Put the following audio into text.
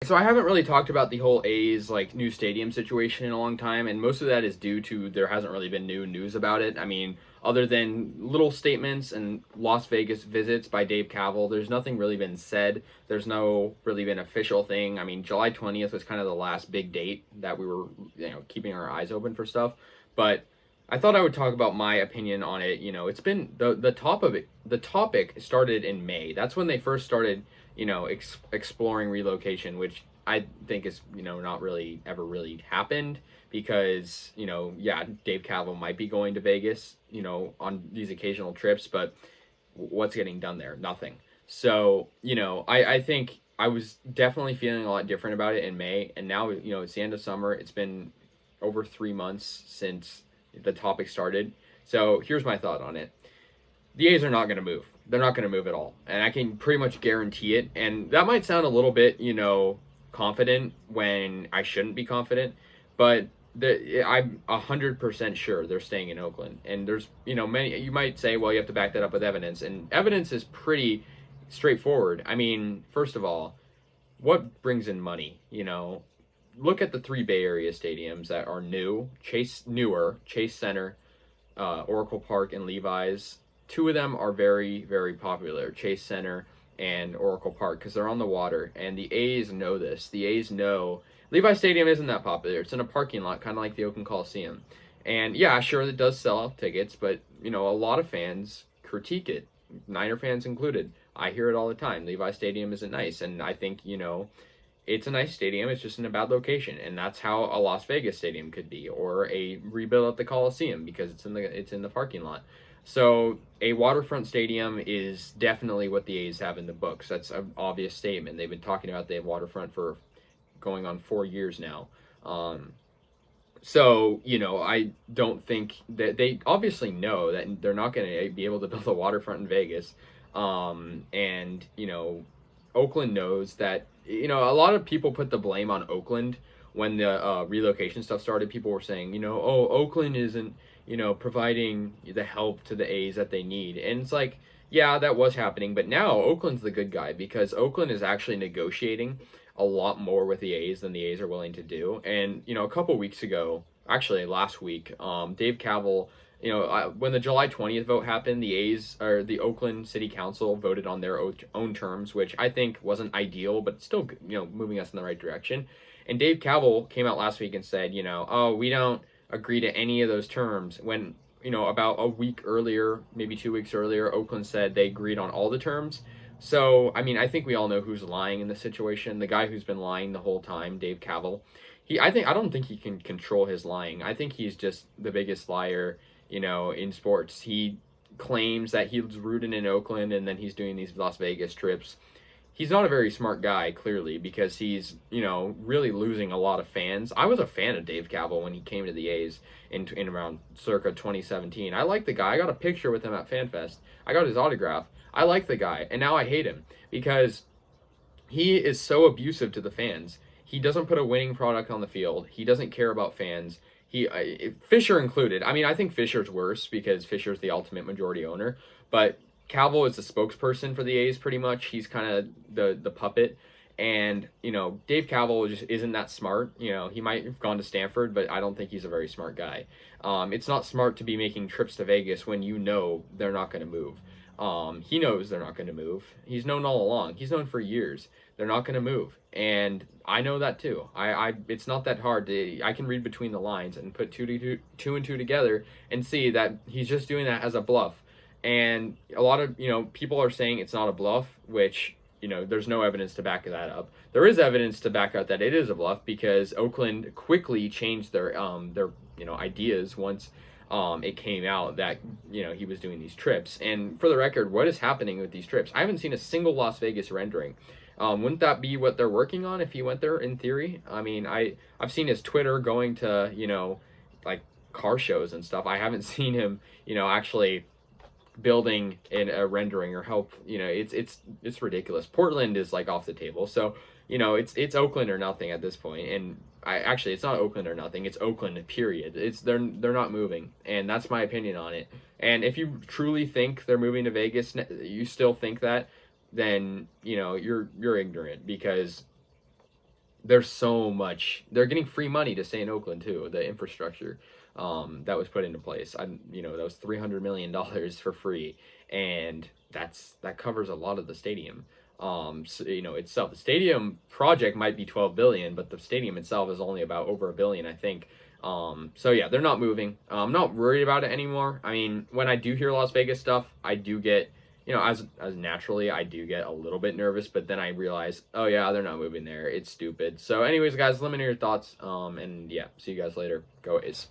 So I haven't really talked about the whole A's like new stadium situation in a long time, and most of that is due to there hasn't really been new news about it. I mean, other than little statements and Las Vegas visits by Dave Cavill, there's nothing really been said. There's no really been official thing. I mean, July 20th was kind of the last big date that we were, keeping our eyes open for stuff. But I thought I would talk about my opinion on it. It's been the top of it. The topic started in May. That's when they first started, exploring relocation, which I think is, not really ever really happened because, yeah, Dave Cavill might be going to Vegas, on these occasional trips, but what's getting done there? Nothing. So, I think I was definitely feeling a lot different about it in May, and now, it's the end of summer. It's been over 3 months since the topic started. So here's my thought on it. The A's are not going to move. They're not going to move at all. And I can pretty much guarantee it. And that might sound a little bit, confident when I shouldn't be confident. But I'm 100% sure they're staying in Oakland. And there's, many, you might say, well, you have to back that up with evidence. And evidence is pretty straightforward. I mean, first of all, what brings in money? Look at the three Bay Area stadiums that are Chase Center, Oracle Park, and Levi's. Two of them are very, very popular, Chase Center and Oracle Park, because they're on the water, and the A's know this. The A's know Levi Stadium isn't that popular. It's in a parking lot, kind of like the Oakland Coliseum. And yeah, sure, it does sell out tickets, but, a lot of fans critique it, Niner fans included. I hear it all the time. Levi Stadium isn't nice, and I think, it's a nice stadium. It's just in a bad location, and that's how a Las Vegas stadium could be, or a rebuild at the Coliseum because it's in the parking lot. So a waterfront stadium is definitely what the A's have in the books. That's an obvious statement. They've been talking about the waterfront for going on 4 years now. So, I don't think that they obviously know that they're not going to be able to build a waterfront in Vegas. And, Oakland knows that, a lot of people put the blame on Oakland when the relocation stuff started. People were saying, oh, Oakland isn't, providing the help to the A's that they need. And it's like, yeah, that was happening. But now Oakland's the good guy because Oakland is actually negotiating a lot more with the A's than the A's are willing to do. And, a couple weeks ago, actually last week, Dave Cavill, when the July 20th vote happened, the A's or the Oakland City Council voted on their own terms, which I think wasn't ideal, but still, moving us in the right direction. And Dave Cavill came out last week and said, oh, we don't agree to any of those terms. When, about a week earlier, maybe 2 weeks earlier, Oakland said they agreed on all the terms. So, I mean, I think we all know who's lying in this situation. The guy who's been lying the whole time, Dave Cavill. I don't think he can control his lying. I think he's just the biggest liar, in sports. He claims that he's rooting in Oakland and then he's doing these Las Vegas trips. He's not a very smart guy, clearly, because he's, really losing a lot of fans. I was a fan of Dave Cavill when he came to the A's in around circa 2017. I like the guy. I got a picture with him at FanFest. I got his autograph. I like the guy, and now I hate him because he is so abusive to the fans. He doesn't put a winning product on the field. He doesn't care about fans. Fisher included. I mean, I think Fisher's worse because Fisher's the ultimate majority owner, but Cavill is the spokesperson for the A's pretty much. He's kind of the puppet. And, Dave Cavill just isn't that smart. He might have gone to Stanford, but I don't think he's a very smart guy. It's not smart to be making trips to Vegas when they're not going to move. He knows they're not going to move. He's known all along. He's known for years. They're not going to move. And I know that too. It's not that hard. I can read between the lines and put two and two together and see that he's just doing that as a bluff. And a lot of, people are saying it's not a bluff, which, there's no evidence to back that up. There is evidence to back up that it is a bluff because Oakland quickly changed their ideas once it came out that, he was doing these trips. And for the record, what is happening with these trips? I haven't seen a single Las Vegas rendering. Wouldn't that be what they're working on if he went there in theory? I mean, I've seen his Twitter going to, like car shows and stuff. I haven't seen him, actually building in a rendering or help. It's ridiculous. Portland is like off the table. So, it's Oakland or nothing at this point. And it's not Oakland or nothing. It's Oakland, period. They're not moving. And that's my opinion on it. And if you truly think they're moving to Vegas, you still think that, then, you're ignorant because there's so much. They're getting free money to stay in Oakland too. The infrastructure that was put into place. That was $300 million for free, and that covers a lot of the stadium. So, itself, the stadium project might be 12 billion, but the stadium itself is only about over a billion, I think. So yeah, they're not moving. I'm not worried about it anymore. I mean, when I do hear Las Vegas stuff, I do get, as naturally, I do get a little bit nervous, but then I realize, oh yeah, they're not moving there. It's stupid. So anyways, guys, let me know your thoughts. And yeah, see you guys later. Go A's.